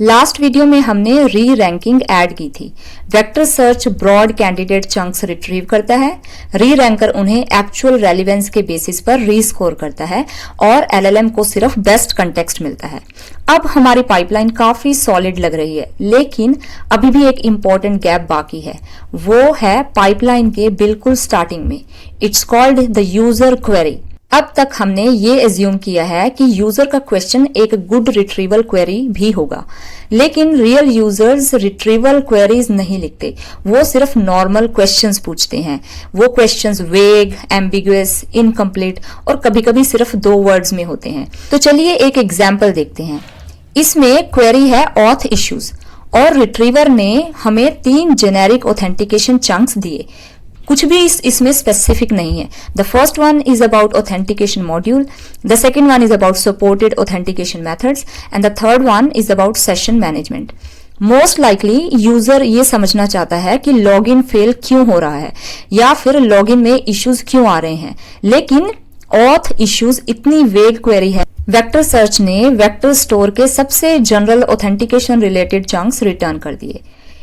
Last video में हमने री रैंकिंग ऐड की थी। Vector search broad candidate chunks retrieve करता है, री रैंकर उन्हें एक्चुअल रेलिवेंस के बेसिस पर री स्कोर करता है और एलएलएम को सिर्फ बेस्ट कंटेक्स्ट मिलता है। अब हमारी पाइपलाइन काफी सॉलिड लग रही है, लेकिन अभी भी एक इम्पॉर्टेंट गैप बाकी है। वो है पाइपलाइन के बिल्कुल स्टार्टिंग में। It's called the user query. अब तक हमने ये एज्यूम किया है कि यूजर का क्वेश्चन एक गुड रिट्रीवल क्वेरी भी होगा, लेकिन रियल यूजर्स रिट्रीवल क्वेरीज नहीं लिखते, वो सिर्फ नॉर्मल क्वेश्चंस पूछते हैं। वो क्वेश्चंस वेग, एम्बिगुअस, इनकम्प्लीट और कभी-कभी सिर्फ 2 वर्ड्स में होते हैं। तो चलिए एक एग्जाम्पल देखते हैं। इसमें क्वेरी है ऑथ इश्यूज और रिट्रीवर ने हमें 3 जेनेरिक ऑथेंटिकेशन चंक्स दिए। कुछ भी इसमें स्पेसिफिक नहीं है। The first one is about authentication module, the second one is about supported authentication methods and the third one is about session management. Most likely user ये समझना चाहता है कि लॉगिन फेल क्यों हो रहा है या फिर लॉगिन में इश्यूज क्यों आ रहे हैं, लेकिन ऑथ इश्यूज इतनी वेग क्वेरी है। वेक्टर सर्च ने वेक्टर स्टोर के सबसे general authentication related chunks return कर दिए।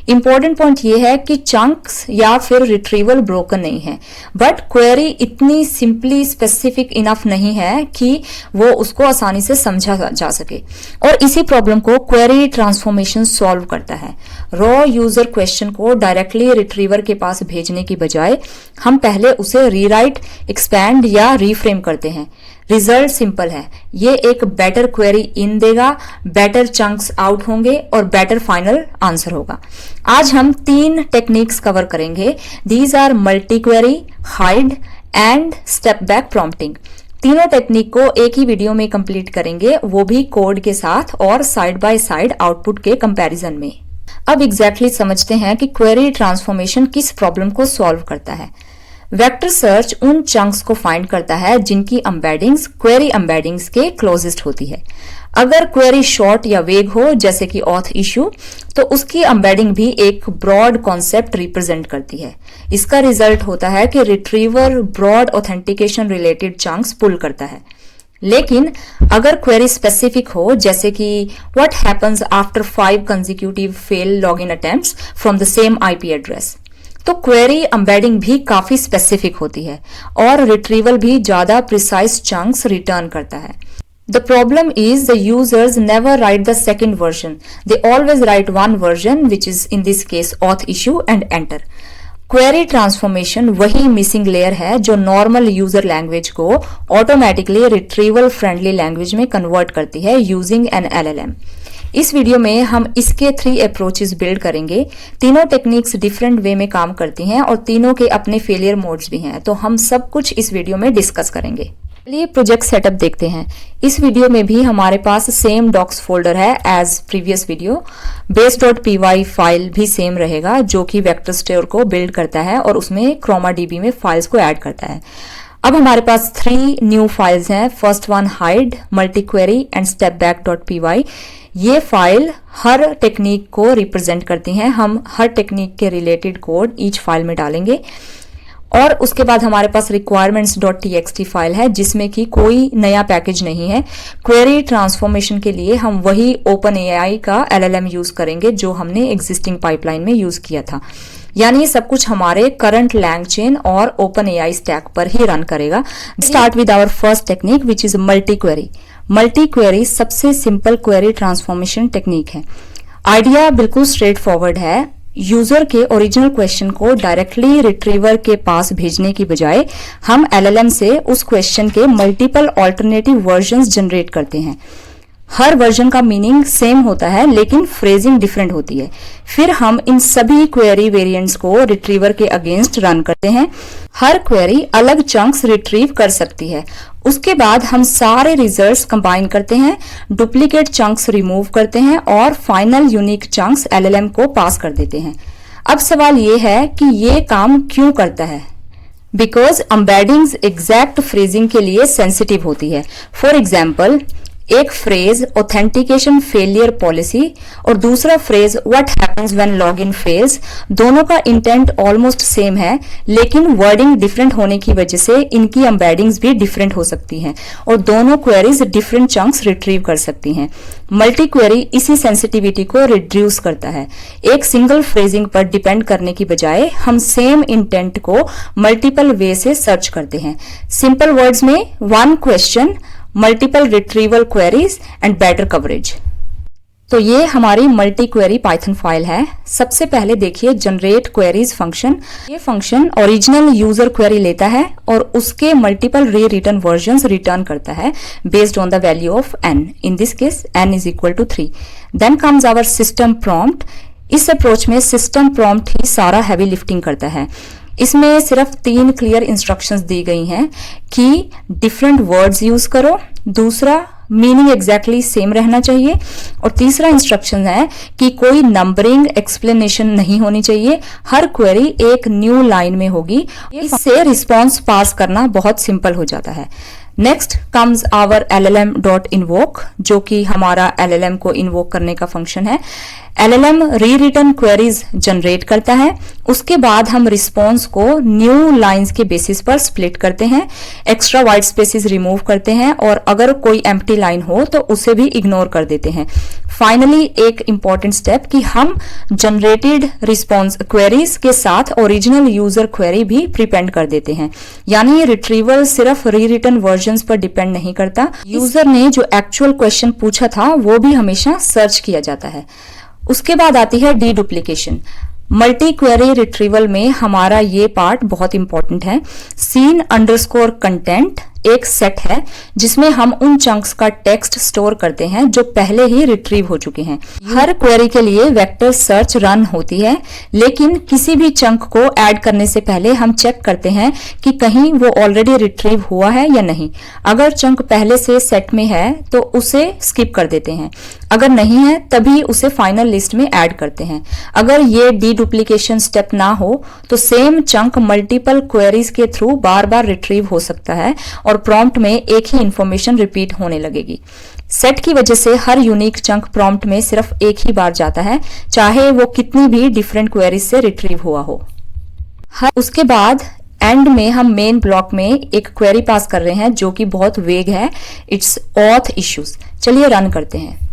इंपॉर्टेंट पॉइंट ये है कि चंक्स या फिर रिट्रीवल ब्रोकन नहीं है, बट क्वेरी इतनी सिंपली स्पेसिफिक इनफ नहीं है कि वो उसको आसानी से समझा जा सके। और इसी प्रॉब्लम को क्वेरी ट्रांसफॉर्मेशन सॉल्व करता है। रॉ यूजर क्वेश्चन को डायरेक्टली रिट्रीवर के पास भेजने की बजाय हम पहले उसे रीराइट, एक्सपैंड या रीफ्रेम करते हैं। रिजल्ट सिंपल है, ये एक बेटर क्वेरी इन देगा, बेटर चंक्स आउट होंगे और बेटर फाइनल आंसर होगा। आज हम 3 टेक्निक्स कवर करेंगे। These are multi query, HyDE and step back prompting. तीनों टेक्निक को एक ही वीडियो में कंप्लीट करेंगे, वो भी कोड के साथ और साइड बाय साइड आउटपुट के कंपैरिजन में। अब एग्जैक्टली समझते हैं कि क्वेरी ट्रांसफॉर्मेशन किस प्रॉब्लम को सॉल्व करता है। वेक्टर सर्च उन चंक्स को फाइंड करता है जिनकी एम्बेडिंग्स क्वेरी एम्बेडिंग्स के क्लोजेस्ट होती है। अगर क्वेरी शॉर्ट या वेग हो, जैसे कि ऑथ इश्यू, तो उसकी एम्बेडिंग भी एक ब्रॉड कॉन्सेप्ट रिप्रेजेंट करती है। इसका रिजल्ट होता है कि retriever broad authentication related chunks pull करता है। लेकिन अगर क्वेरी स्पेसिफिक हो, जैसे कि what happens after 5 consecutive fail login attempts from the same IP address, तो क्वेरी एम्बेडिंग भी काफी स्पेसिफिक होती है और रिट्रीवल भी ज्यादा प्रिसाइज चंक्स रिटर्न करता है। The problem is the users never write the second version. They always write one version, which is in this case auth issue and enter. Query transformation वही missing layer है जो normal user language को automatically retrieval friendly language में convert करती है using N LLM. इस video में हम इसके 3 अप्रोचेस बिल्ड करेंगे। तीनों टेक्निक्स डिफरेंट वे में काम करती हैं और तीनों के अपने फेलियर मोड्स भी हैं, तो हम सब कुछ इस वीडियो में डिस्कस करेंगे। चलिए प्रोजेक्ट सेटअप देखते हैं। इस वीडियो में भी हमारे पास सेम डॉक्स फोल्डर है as previous video. base.py file भी सेम रहेगा जो कि वेक्टर स्टोर को बिल्ड करता है और उसमें क्रोमाडीबी में फाइल्स को ऐड करता है। अब हमारे पास 3 न्यू फाइल्स हैं। First one hide, multi query and stepback.py। ये फाइल हर टेक्निक को रिप्रेजेंट करती हैं। हम हर टेक्निक के रिलेटेड कोड ईच फाइल में डालेंगे। और उसके बाद हमारे पास requirements.txt फाइल है जिसमें कि कोई नया पैकेज नहीं है। क्वेरी ट्रांसफॉर्मेशन के लिए हम वही OpenAI का LLM यूज करेंगे जो हमने एग्जिस्टिंग पाइपलाइन में यूज किया था। यानी ये सब कुछ हमारे करंट LangChain और OpenAI स्टैक पर ही रन करेगा। Start with our first technique which is multi query. Multi query सबसे सिंपल क्वेरी ट्रांसफॉर्मेशन टेक्निक है। आइडिया बिल्कुल स्ट्रेट फॉरवर्ड है। यूजर के ओरिजिनल क्वेश्चन को डायरेक्टली रिट्रीवर के पास भेजने की बजाय हम एलएलएम से उस क्वेश्चन के मल्टीपल ऑल्टरनेटिव वर्जन्स जनरेट करते हैं। हर वर्जन का मीनिंग सेम होता है लेकिन फ्रेजिंग डिफरेंट होती है। फिर हम इन सभी क्वेरी वेरिएंट्स को रिट्रीवर के अगेंस्ट रन करते हैं। हर क्वेरी अलग चंक्स रिट्रीव कर सकती है। उसके बाद हम सारे रिजल्ट्स कंबाइन करते हैं, डुप्लीकेट चंक्स रिमूव करते हैं और फाइनल यूनिक चंक्स एलएलएम को पास कर देते हैं। अब सवाल ये है कि ये काम क्यों करता है? बिकॉज एम्बेडिंग्स एग्जैक्ट फ्रेजिंग के लिए सेंसिटिव होती है। फॉर एग्जाम्पल, एक फ्रेज ऑथेंटिकेशन फेलियर पॉलिसी और दूसरा phrase what happens when login fails, दोनों का इंटेंट ऑलमोस्ट सेम है, लेकिन वर्डिंग डिफरेंट होने की वजह से इनकी एम्बेडिंग्स भी डिफरेंट हो सकती हैं और दोनों क्वेरीज डिफरेंट चंक्स रिट्रीव कर सकती हैं। मल्टी क्वेरी इसी सेंसिटिविटी को रिड्यूस करता है। एक सिंगल फ्रेजिंग पर डिपेंड करने की बजाय हम सेम इंटेंट को मल्टीपल वे से सर्च करते हैं। सिंपल वर्ड्स में one question, multiple retrieval queries and better coverage. तो ये हमारी मल्टी क्वेरी पाइथन फाइल है। सबसे पहले देखिए जनरेट क्वेरीज फंक्शन। ये फंक्शन ओरिजिनल यूजर क्वेरी लेता है और उसके मल्टीपल री रिटर्न वर्जन्स रिटर्न करता है based on the value of n। In this case n is equal to 3। Then comes our system prompt. इस अप्रोच में सिस्टम प्रॉम्प्ट ही सारा हैवी लिफ्टिंग करता है। इसमें सिर्फ 3 क्लियर इंस्ट्रक्शंस दी गई हैं कि डिफरेंट वर्ड्स यूज करो, दूसरा मीनिंग एग्जैक्टली सेम रहना चाहिए और तीसरा इंस्ट्रक्शन है कि कोई नंबरिंग एक्सप्लेनेशन नहीं होनी चाहिए, हर क्वेरी एक न्यू लाइन में होगी। इससे रिस्पॉन्स पास करना बहुत सिंपल हो जाता है। नेक्स्ट कम्स आवर llm.invoke, जो कि हमारा llm को इन्वोक करने का फंक्शन है। llm री रिटर्न क्वेरीज जनरेट करता है। उसके बाद हम रिस्पॉन्स को न्यू लाइंस के बेसिस पर स्प्लिट करते हैं, एक्स्ट्रा वाइट स्पेसेस रिमूव करते हैं और अगर कोई एम्प्टी लाइन हो तो उसे भी इग्नोर कर देते हैं। फाइनली एक इंपॉर्टेंट स्टेप कि हम जनरेटेड रिस्पॉन्स क्वेरीज के साथ ओरिजिनल यूजर क्वेरी भी प्रीपेंड कर देते हैं, यानी रिट्रीवल सिर्फ री रिटर्न वर्जन्स पर डिपेंड नहीं करता, यूजर ने जो एक्चुअल क्वेश्चन पूछा था वो भी हमेशा सर्च किया जाता है। उसके बाद आती है D duplication. Multi query retrieval में हमारा ये पार्ट बहुत इंपॉर्टेंट है। सीन अंडरस्कोर कंटेंट एक सेट है जिसमें हम उन चंक्स का टेक्स्ट स्टोर करते हैं जो पहले ही रिट्रीव हो चुके हैं। हर क्वेरी के लिए वेक्टर सर्च रन होती है, लेकिन किसी भी चंक को ऐड करने से पहले हम चेक करते हैं कि कहीं वो ऑलरेडी रिट्रीव हुआ है या नहीं। अगर चंक पहले से सेट में है तो उसे स्किप कर देते हैं, अगर नहीं है तभी उसे फाइनल लिस्ट में ऐड करते हैं। अगर ये डी डुप्लीकेशन स्टेप ना हो तो सेम चंक मल्टीपल क्वेरीज के थ्रू बार बार रिट्रीव हो सकता है और प्रॉम्प्ट में एक ही इंफॉर्मेशन रिपीट होने लगेगी। सेट की वजह से हर यूनिक चंक प्रॉम्प्ट में सिर्फ एक ही बार जाता है, चाहे वो कितनी भी डिफरेंट क्वेरीज से रिट्रीव हुआ हो। उसके बाद एंड में हम मेन ब्लॉक में एक क्वेरी पास कर रहे हैं जो कि बहुत वेग है, इट्स ऑथ इश्यूज। चलिए रन करते हैं।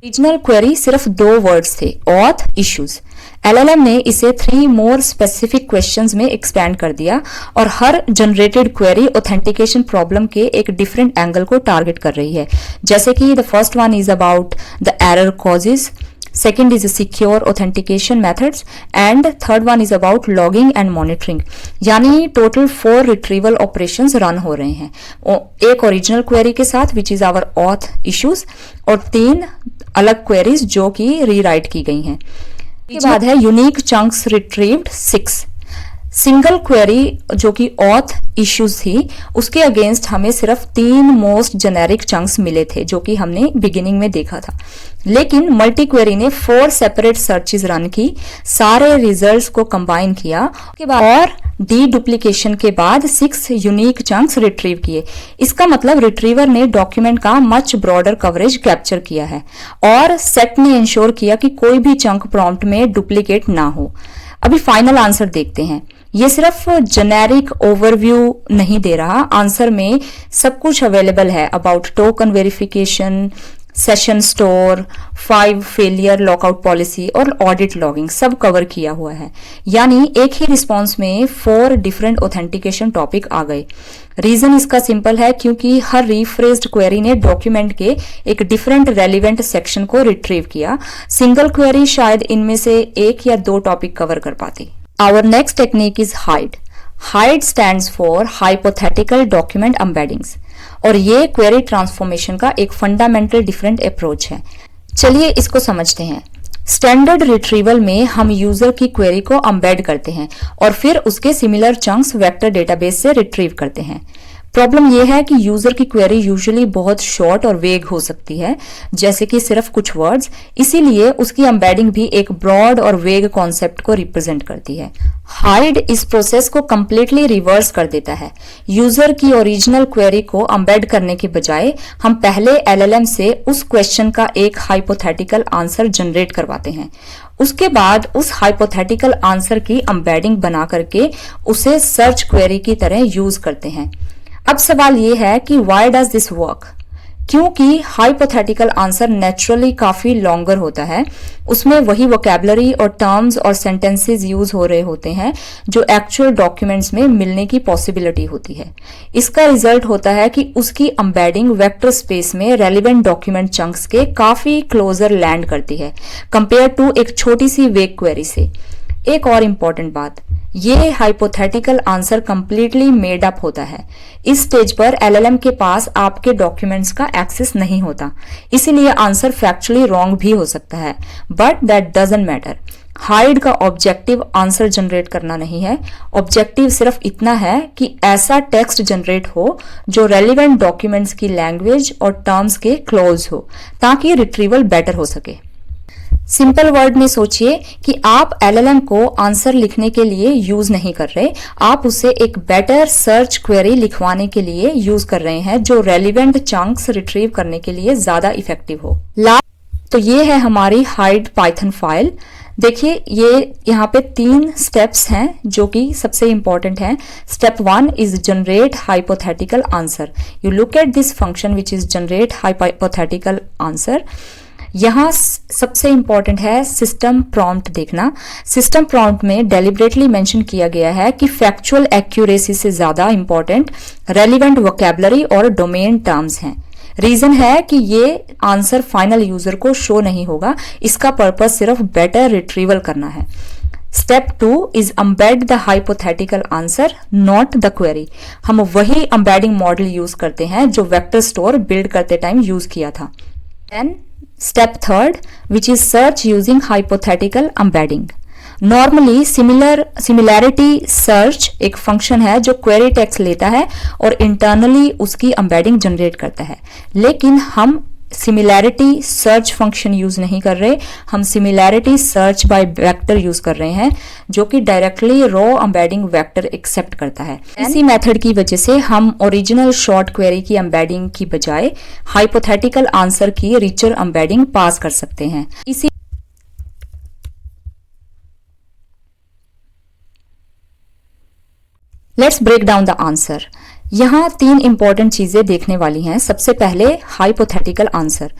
ओरिजिनल क्वेरी सिर्फ 2 वर्ड्स थे, ऑथ इश्यूज। LLM ने इसे 3 मोर स्पेसिफिक क्वेश्चंस में एक्सपैंड कर दिया और हर जनरेटेड क्वेरी ऑथेंटिकेशन प्रॉब्लम के एक डिफरेंट एंगल को टारगेट कर रही है। जैसे कि the first one is about the error causes, second is a secure authentication methods and third one is about logging and monitoring। यानी टोटल 4 रिट्रीवल ऑपरेशंस रन हो रहे हैं, एक ओरिजिनल क्वेरी के साथ which is our auth issues और 3 अलग queries जो कि रीराइट की गई हैं। इसके बाद है unique chunks retrieved 6। Single query जो कि ऑथ इश्यूज थी उसके अगेंस्ट हमें सिर्फ 3 मोस्ट जेनेरिक चंक्स मिले थे जो कि हमने बिगिनिंग में देखा था, लेकिन मल्टी क्वेरी ने 4 सेपरेट सर्चेस रन की, सारे रिजल्ट्स को कंबाइन किया के बाद और डी डुप्लीकेशन के बाद 6 यूनिक चंक्स रिट्रीव किए। इसका मतलब रिट्रीवर ने डॉक्यूमेंट का मच ब्रॉडर कवरेज कैप्चर किया है और सेट ने इंश्योर किया कि कोई भी चंक प्रॉम्प्ट में डुप्लीकेट ना हो। अभी फाइनल आंसर देखते हैं। ये सिर्फ जेनेरिक ओवरव्यू नहीं दे रहा, आंसर में सब कुछ अवेलेबल है about token verification, session store, 5 failure lockout policy और ऑडिट लॉगिंग सब कवर किया हुआ है। यानी एक ही रिस्पॉन्स में 4 डिफरेंट ऑथेंटिकेशन टॉपिक आ गए। रीजन इसका सिंपल है क्योंकि हर रीफ्रेज्ड क्वेरी ने डॉक्यूमेंट के एक डिफरेंट रेलिवेंट सेक्शन को रिट्रीव किया। सिंगल क्वेरी शायद इनमें से 1 या 2 टॉपिक कवर कर पाती। Our next technique is hide. Hide stands for hypothetical document embeddings और ये क्वेरी ट्रांसफॉर्मेशन का एक फंडामेंटल डिफरेंट अप्रोच है। चलिए इसको समझते हैं। स्टैंडर्ड रिट्रीवल में हम यूजर की क्वेरी को एम्बेड करते हैं और फिर उसके सिमिलर चंक्स वेक्टर डेटाबेस से रिट्रीव करते हैं। प्रॉब्लम यह है कि यूजर की क्वेरी यूजुअली बहुत शॉर्ट और वेग हो सकती है, जैसे कि सिर्फ कुछ वर्ड्स, इसीलिए उसकी एम्बेडिंग भी एक ब्रॉड और वेग कॉन्सेप्ट को रिप्रेजेंट करती है। हाइड इस प्रोसेस को कंप्लीटली रिवर्स कर देता है। यूजर की ओरिजिनल क्वेरी को एम्बेड करने के बजाय हम पहले एलएलएम से उस क्वेश्चन का एक हाइपोथेटिकल आंसर जनरेट करवाते हैं। उसके बाद उस हाइपोथेटिकल आंसर की एम्बेडिंग बना करके उसे सर्च क्वेरी की तरह यूज करते हैं। अब सवाल ये है कि व्हाई डज दिस वर्क? क्योंकि हाइपोथेटिकल आंसर नेचुरली काफी लॉन्गर होता है, उसमें वही वोकैबुलरी और टर्म्स और सेंटेंसेस यूज हो रहे होते हैं जो एक्चुअल डॉक्यूमेंट्स में मिलने की पॉसिबिलिटी होती है। इसका रिजल्ट होता है कि उसकी एम्बेडिंग वेक्टर स्पेस में रेलिवेंट डॉक्यूमेंट चंक्स के काफी क्लोजर लैंड करती है कंपेयर टू एक छोटी सी वेग क्वेरी से। एक और इम्पॉर्टेंट बात, ये hypothetical answer completely made up होता है। इस स्टेज पर एलएलएम के पास आपके डॉक्यूमेंट्स का एक्सेस नहीं होता, इसीलिए आंसर फैक्चुअली रॉन्ग भी हो सकता है, but that doesn't matter. Hide का ऑब्जेक्टिव आंसर जनरेट करना नहीं है, ऑब्जेक्टिव सिर्फ इतना है कि ऐसा टेक्स्ट जनरेट हो जो रेलिवेंट डॉक्यूमेंट्स की लैंग्वेज और टर्म्स के क्लोज हो, ताकि रिट्रीवल बेटर हो सके। सिंपल वर्ड में सोचिए कि आप एलएलएम को आंसर लिखने के लिए यूज नहीं कर रहे, आप उसे एक बेटर सर्च क्वेरी लिखवाने के लिए यूज कर रहे हैं जो रेलिवेंट चंक्स रिट्रीव करने के लिए ज्यादा इफेक्टिव हो। तो ये है हमारी हाइड पाइथन फाइल। देखिए ये यहाँ पे 3 स्टेप्स हैं जो कि सबसे इंपॉर्टेंट हैं। Step 1 is generate hypothetical answer. You look at this function which is generate hypothetical answer. यहाँ सबसे इंपॉर्टेंट है सिस्टम प्रॉम्प्ट देखना। सिस्टम प्रॉम्प्ट में डेलिबरेटली मेंशन किया गया है कि फैक्चुअल एक्यूरेसी से ज्यादा इंपॉर्टेंट रेलिवेंट वोकैबुलरी और डोमेन टर्म्स हैं। रीजन है कि ये आंसर फाइनल यूजर को शो नहीं होगा, इसका पर्पज सिर्फ बेटर रिट्रीवल करना है। Step 2 is embed the hypothetical answer not the query. हम वही एम्बेडिंग मॉडल यूज करते हैं जो वेक्टर स्टोर बिल्ड करते टाइम यूज किया था। Then Step 3 which is search using hypothetical embedding. Normally similarity search एक फंक्शन है जो क्वेरी टेक्स्ट लेता है और इंटरनली उसकी एम्बेडिंग जनरेट करता है, लेकिन हम सिमिलैरिटी सर्च फंक्शन यूज नहीं कर रहे, हम similarity search by vector use कर रहे हैं जो कि directly raw embedding vector accept करता है। इसी मेथड की वजह से हम ओरिजिनल शॉर्ट क्वेरी की एम्बेडिंग की बजाय हाइपोथेटिकल आंसर की रिचर एम्बेडिंग पास कर सकते हैं। इसी let's break down the answer. यहाँ 3 इंपॉर्टेंट चीजें देखने वाली हैं। सबसे पहले हाइपोथेटिकल आंसर।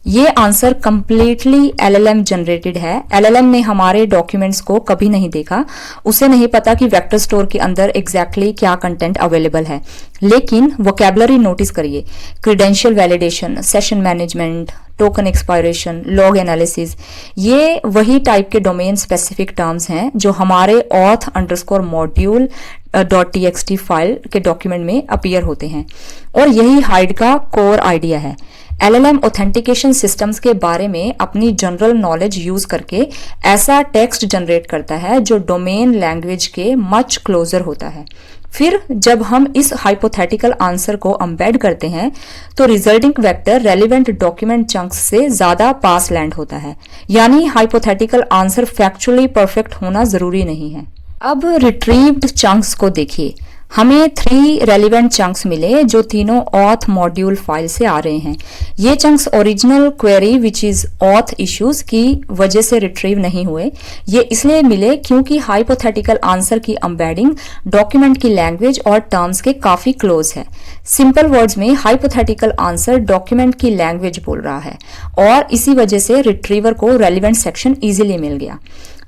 ये आंसर कंप्लीटली एलएलएम जनरेटेड है। एलएलएम ने हमारे डॉक्यूमेंट्स को कभी नहीं देखा, उसे नहीं पता कि वेक्टर स्टोर के अंदर एग्जैक्टली क्या कंटेंट अवेलेबल है, लेकिन वोकैबुलरी नोटिस करिए, credential validation, session management, token expiration, log analysis, ये वही टाइप के डोमेन स्पेसिफिक टर्म्स हैं जो हमारे auth_module .txt फाइल के डॉक्यूमेंट में अपीयर होते हैं, और यही हाइड का कोर आइडिया है। एलएलएम ऑथेंटिकेशन सिस्टम्स के बारे में अपनी जनरल नॉलेज यूज करके ऐसा टेक्स्ट जनरेट करता है जो डोमेन लैंग्वेज के मच क्लोजर होता है। फिर जब हम इस हाइपोथेटिकल आंसर को एम्बेड करते हैं तो resulting vector relevant document chunks से ज्यादा पास लैंड होता है, यानी हाइपोथेटिकल आंसर फैक्चुअली परफेक्ट होना जरूरी नहीं है। अब रिट्रीव्ड चंक्स को देखिए। हमें 3 रेलिवेंट चंक्स मिले जो तीनों ऑथ मॉड्यूल फाइल से आ रहे हैं। ये chunks original query which is auth issues की वजह से रिट्रीव नहीं हुए। ये इसलिए मिले क्योंकि हाइपोथेटिकल आंसर की एम्बेडिंग डॉक्यूमेंट की लैंग्वेज और टर्म्स के काफी क्लोज है। सिंपल वर्ड्स में हाइपोथेटिकल आंसर डॉक्यूमेंट की लैंग्वेज बोल रहा है और इसी वजह से रिट्रीवर को रेलिवेंट सेक्शन इजीली मिल गया।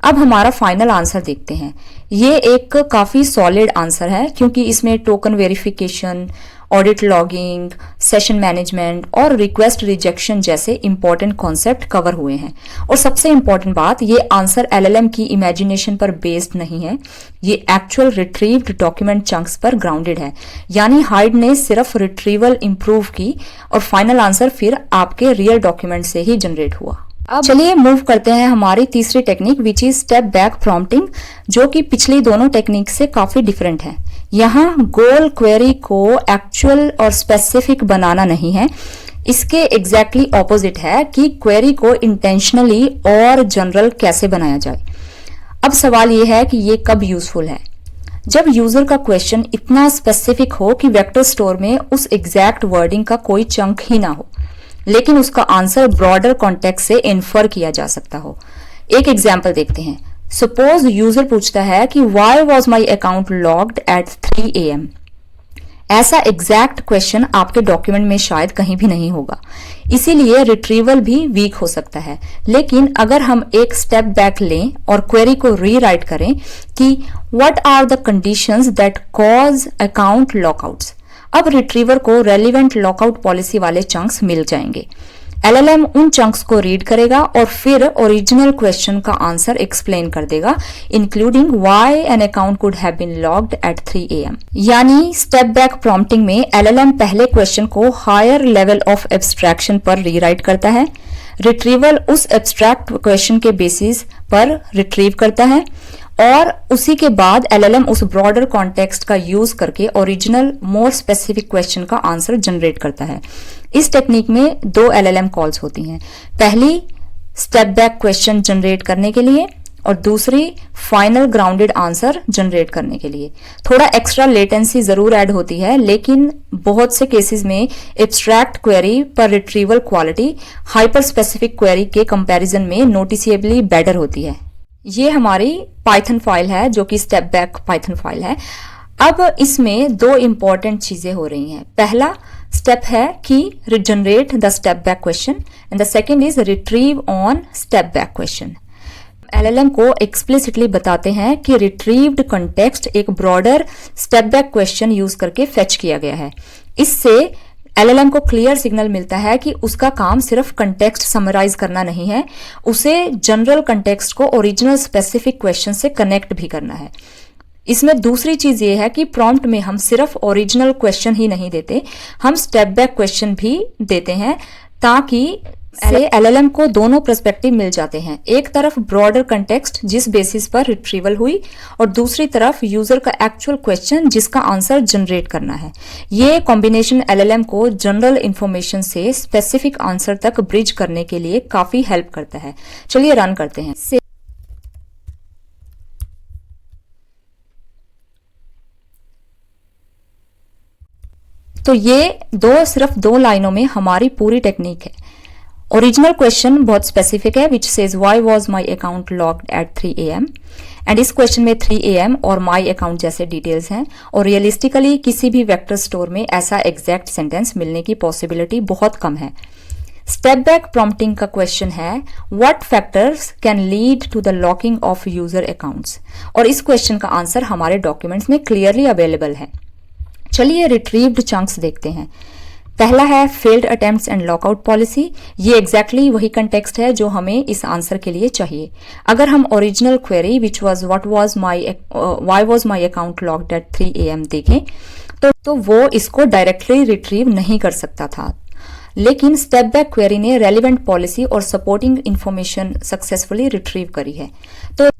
अब हमारा फाइनल आंसर देखते हैं। ये एक काफी सॉलिड आंसर है क्योंकि इसमें token verification, audit logging, session management और रिक्वेस्ट रिजेक्शन जैसे इंपॉर्टेंट कॉन्सेप्ट कवर हुए हैं। और सबसे इंपॉर्टेंट बात, ये आंसर एलएलएम की इमेजिनेशन पर बेस्ड नहीं है, ये एक्चुअल रिट्रीव्ड डॉक्यूमेंट चंक्स पर ग्राउंडेड है। यानी हाइड ने सिर्फ रिट्रीवल इंप्रूव की और फाइनल आंसर फिर आपके रियल डॉक्यूमेंट से ही जनरेट हुआ। अब चलिए मूव करते हैं हमारी तीसरी technique which is step back prompting, जो कि पिछली दोनों टेक्निक से काफी डिफरेंट है। यहाँ गोल क्वेरी को एक्चुअल और स्पेसिफिक बनाना नहीं है, इसके एग्जैक्टली ऑपोजिट है कि क्वेरी को इंटेंशनली और जनरल कैसे बनाया जाए। अब सवाल यह है कि ये कब यूजफुल है? जब यूजर का क्वेश्चन इतना स्पेसिफिक हो कि वेक्टर स्टोर में उस एग्जैक्ट वर्डिंग का कोई चंक ही ना हो, लेकिन उसका आंसर ब्रॉडर कॉन्टेक्स्ट से इन्फर किया जा सकता हो। एक एग्जाम्पल देखते हैं। सपोज यूजर पूछता है कि why was my account logged at 3 AM। ऐसा एग्जैक्ट क्वेश्चन आपके डॉक्यूमेंट में शायद कहीं भी नहीं होगा, इसीलिए रिट्रीवल भी वीक हो सकता है। लेकिन अगर हम एक स्टेप बैक लें और क्वेरी को रीराइट करें कि what are the conditions that cause account lockouts, अब रिट्रीवर को रेलिवेंट लॉकआउट पॉलिसी वाले चंक्स मिल जाएंगे। एलएलएम उन चंक्स को रीड करेगा और फिर ओरिजिनल क्वेश्चन का आंसर एक्सप्लेन कर देगा, including why an account could have been logged at 3 AM। यानी स्टेप बैक प्रॉम्प्टिंग में एलएलएम पहले क्वेश्चन को हायर लेवल ऑफ एब्स्ट्रैक्शन पर रीराइट करता है, रिट्रीवल उस एब्स्ट्रैक्ट क्वेश्चन के बेसिस पर रिट्रीव करता है और उसी के बाद एलएलएम उस ब्रॉडर कॉन्टेक्स्ट का यूज करके ओरिजिनल मोर स्पेसिफिक क्वेश्चन का आंसर जनरेट करता है। इस टेक्निक में 2 एलएलएम कॉल्स होती हैं, पहली स्टेप बैक क्वेश्चन जनरेट करने के लिए और दूसरी फाइनल ग्राउंडेड आंसर जनरेट करने के लिए। थोड़ा एक्स्ट्रा लेटेंसी जरूर ऐड होती है, लेकिन बहुत से केसेस में एब्स्ट्रैक्ट क्वेरी पर retrieval quality hyper specific query के कंपैरिजन में नोटिसिएबली बेटर होती है। ये हमारी पाइथन फाइल है जो कि स्टेप बैक पाइथन फाइल है। अब इसमें 2 इंपॉर्टेंट चीजें हो रही हैं। पहला स्टेप है कि generate the step back question and the second is retrieve on step back question. LLM को एक्सप्लिसिटली बताते हैं कि रिट्रीव्ड कॉन्टेक्स्ट एक broader step back question use करके फेच किया गया है। इससे एलएलएम को क्लियर सिग्नल मिलता है कि उसका काम सिर्फ कंटेक्स्ट समराइज करना नहीं है, उसे जनरल कंटेक्स्ट को ओरिजिनल स्पेसिफिक क्वेश्चन से कनेक्ट भी करना है। इसमें दूसरी चीज ये है कि प्रॉम्प्ट में हम सिर्फ ओरिजिनल क्वेश्चन ही नहीं देते, हम स्टेप बैक क्वेश्चन भी देते हैं ताकि एलएलएम को दोनों पर्सपेक्टिव मिल जाते हैं। एक तरफ ब्रॉडर कंटेक्स्ट जिस बेसिस पर रिट्रीवल हुई और दूसरी तरफ यूजर का एक्चुअल क्वेश्चन जिसका आंसर जनरेट करना है। ये कॉम्बिनेशन एलएलएम को जनरल इंफॉर्मेशन से स्पेसिफिक आंसर तक ब्रिज करने के लिए काफी हेल्प करता है। चलिए रन करते हैं। तो ये सिर्फ 2 लाइनों में हमारी पूरी टेक्निक है। ओरिजिनल क्वेश्चन बहुत स्पेसिफिक है, which says why was my account logged at 3 AM and इस क्वेश्चन में 3 AM और माय अकाउंट जैसे डिटेल्स हैं और रियलिस्टिकली किसी भी वेक्टर स्टोर में ऐसा एग्जैक्ट सेंटेंस मिलने की पॉसिबिलिटी बहुत कम है। स्टेप बैक प्रॉम्प्टिंग का क्वेश्चन है what factors can lead to the locking of user accounts और इस क्वेश्चन का आंसर हमारे डॉक्यूमेंट्स में क्लियरली अवेलेबल है। चलिए रिट्रीव्ड चंक्स देखते हैं। पहला है failed attempts and lockout policy. ये एग्जैक्टली वही कंटेक्स्ट है जो हमें इस आंसर के लिए चाहिए। अगर हम original query which was why was my account logged at 3 AM देखें तो वो इसको डायरेक्टली रिट्रीव नहीं कर सकता था, लेकिन स्टेप बैक क्वेरी ने रेलिवेंट पॉलिसी और सपोर्टिंग इंफॉर्मेशन सक्सेसफुली रिट्रीव करी है।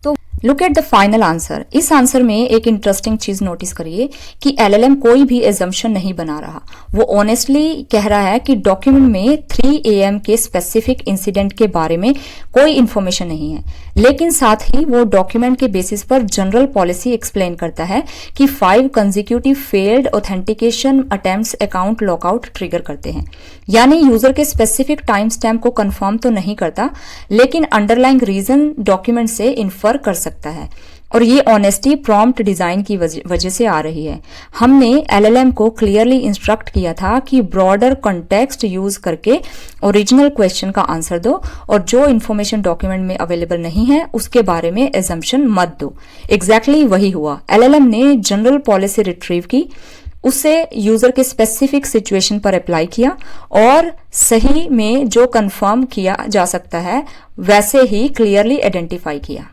तो look at the final answer. इस आंसर में एक इंटरेस्टिंग चीज नोटिस करिए कि एलएलएम कोई भी एजम्पशन नहीं बना रहा। वो ऑनेस्टली कह रहा है कि डॉक्यूमेंट में 3 AM के स्पेसिफिक इंसिडेंट के बारे में कोई इंफॉर्मेशन नहीं है, लेकिन साथ ही वो डॉक्यूमेंट के बेसिस पर जनरल पॉलिसी एक्सप्लेन करता है कि 5 consecutive failed authentication attempts account lockout trigger करते हैं। यानी यूजर के स्पेसिफिक टाइम स्टैम्प को कंफर्म तो नहीं करता, लेकिन अंडरलाइंग रीजन डॉक्यूमेंट से इन्फर कर सकता है और ये ऑनेस्टी प्रॉम्प्ट डिजाइन की वजह से आ रही है। हमने एलएलएम को क्लियरली इंस्ट्रक्ट किया था कि ब्रॉडर कॉन्टेक्स्ट यूज करके ओरिजिनल क्वेश्चन का आंसर दो और जो इन्फॉर्मेशन डॉक्यूमेंट में अवेलेबल नहीं है उसके बारे में एजम्पशन मत दो। एग्जैक्टली वही हुआ। एलएलएम ने जनरल पॉलिसी रिट्रीव की, उसे यूजर के स्पेसिफिक सिचुएशन पर अप्लाई किया और सही में जो कंफर्म किया जा सकता है वैसे ही क्लियरली आइडेंटिफाई किया।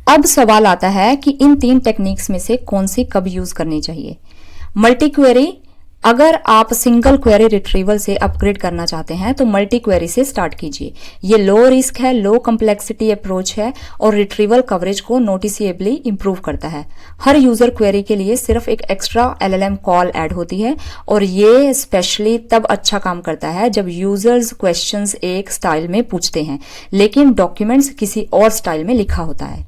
अब सवाल आता है कि इन 3 टेक्निक्स में से कौन सी कब यूज करनी चाहिए। मल्टी क्वेरी अगर आप सिंगल क्वेरी रिट्रीवल से अपग्रेड करना चाहते हैं तो मल्टी क्वेरी से स्टार्ट कीजिए। ये लो रिस्क है, लो कम्प्लेक्सिटी अप्रोच है और रिट्रीवल कवरेज को नोटिसिएबली इंप्रूव करता है। हर यूजर क्वेरी के लिए सिर्फ एक एक्स्ट्रा LLM कॉल ऐड होती है और ये स्पेशली तब अच्छा काम करता है जब यूजर्स क्वेश्चंस एक स्टाइल में पूछते हैं लेकिन डॉक्यूमेंट्स किसी और स्टाइल में लिखा होता है।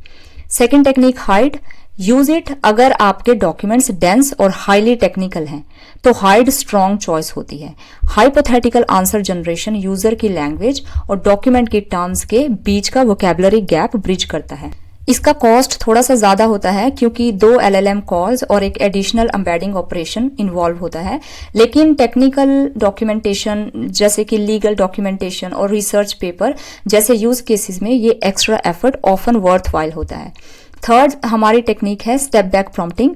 Second technique, hide. Use it अगर आपके डॉक्यूमेंट्स डेंस और हाईली टेक्निकल हैं तो हाइड स्ट्रॉन्ग चॉइस होती है। हाइपोथेटिकल आंसर जनरेशन यूजर की लैंग्वेज और डॉक्यूमेंट की टर्म्स के बीच का वोकैबुलरी गैप ब्रिज करता है। इसका कॉस्ट थोड़ा सा ज्यादा होता है क्योंकि 2 LLM कॉल्स और एक एडिशनल एम्बेडिंग ऑपरेशन इन्वॉल्व होता है, लेकिन टेक्निकल डॉक्यूमेंटेशन जैसे कि लीगल डॉक्यूमेंटेशन और रिसर्च पेपर जैसे यूज केसेस में ये एक्स्ट्रा एफर्ट ऑफन वर्थवाइल होता है। थर्ड हमारी टेक्निक है स्टेप बैक प्रॉम्प्टिंग।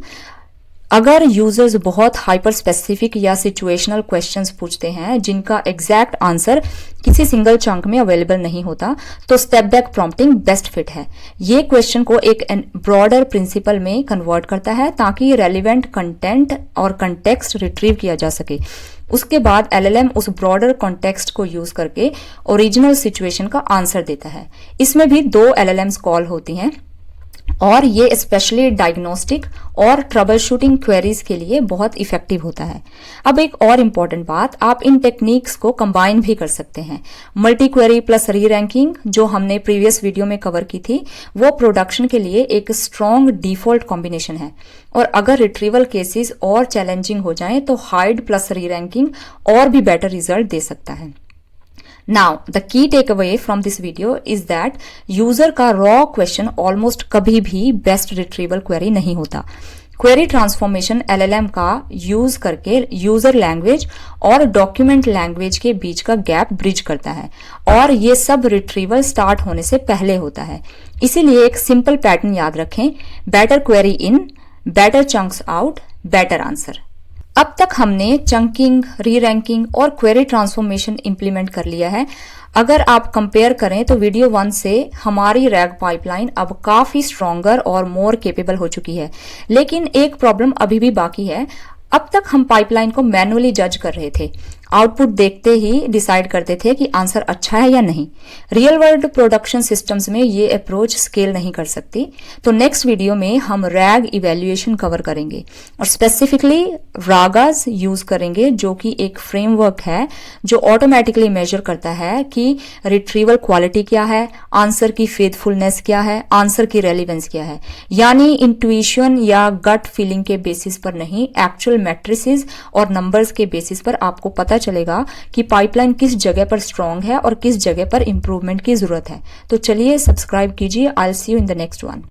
अगर यूजर्स बहुत हाइपर स्पेसिफिक या सिचुएशनल क्वेश्चंस पूछते हैं जिनका एग्जैक्ट आंसर किसी सिंगल चंक में अवेलेबल नहीं होता तो step back prompting best fit है। ये क्वेश्चन को एक ब्रॉडर प्रिंसिपल में कन्वर्ट करता है ताकि रेलिवेंट कंटेंट और कंटेक्स्ट रिट्रीव किया जा सके। उसके बाद LLM उस ब्रॉडर कॉन्टेक्स्ट को यूज करके ओरिजिनल सिचुएशन का आंसर देता है। इसमें भी 2 LLMs कॉल होती हैं और ये स्पेशली डायग्नोस्टिक और ट्रबल शूटिंग क्वेरीज के लिए बहुत इफेक्टिव होता है। अब एक और इम्पॉर्टेंट बात, आप इन टेक्निक्स को कंबाइन भी कर सकते हैं। मल्टी क्वेरी प्लस री रैंकिंग जो हमने प्रीवियस वीडियो में कवर की थी वो प्रोडक्शन के लिए एक स्ट्रॉन्ग डिफॉल्ट कॉम्बिनेशन है और अगर रिट्रीवल केसेस और चैलेंजिंग हो जाएं तो हाइड प्लस री रैंकिंग और भी बेटर रिजल्ट दे सकता है। Now, the key takeaway from this video is that user का रॉ क्वेश्चन ऑलमोस्ट कभी भी बेस्ट रिट्रीवल क्वेरी नहीं होता। क्वेरी ट्रांसफॉर्मेशन LLM का यूज करके यूजर लैंग्वेज और डॉक्यूमेंट लैंग्वेज के बीच का गैप ब्रिज करता है और ये सब रिट्रीवल स्टार्ट होने से पहले होता है। इसीलिए एक सिंपल पैटर्न याद रखें, better query in, better chunks out, better answer. अब तक हमने चंकिंग, री रैंकिंग और क्वेरी ट्रांसफॉर्मेशन इंप्लीमेंट कर लिया है। अगर आप कंपेयर करें तो वीडियो 1 से हमारी रैग पाइपलाइन अब काफी स्ट्रॉन्गर और मोर केपेबल हो चुकी है, लेकिन एक प्रॉब्लम अभी भी बाकी है। अब तक हम पाइपलाइन को मैनुअली जज कर रहे थे, आउटपुट देखते ही डिसाइड करते थे कि आंसर अच्छा है या नहीं। रियल वर्ल्ड प्रोडक्शन सिस्टम्स में ये अप्रोच स्केल नहीं कर सकती। तो नेक्स्ट वीडियो में हम रैग इवैल्यूएशन कवर करेंगे और स्पेसिफिकली रागास यूज करेंगे जो कि एक फ्रेमवर्क है जो ऑटोमेटिकली मेजर करता है कि रिट्रीवल क्वालिटी क्या है, आंसर की फेथफुलनेस क्या है, आंसर की रेलिवेंस क्या है। यानी इंट्यूशन या गट फीलिंग के बेसिस पर नहीं, एक्चुअल मैट्रिसेस और नंबर्स के बेसिस पर आपको पता चलेगा कि पाइपलाइन किस जगह पर स्ट्रांग है और किस जगह पर इंप्रूवमेंट की जरूरत है। तो चलिए सब्सक्राइब कीजिए। I will see you in the next one.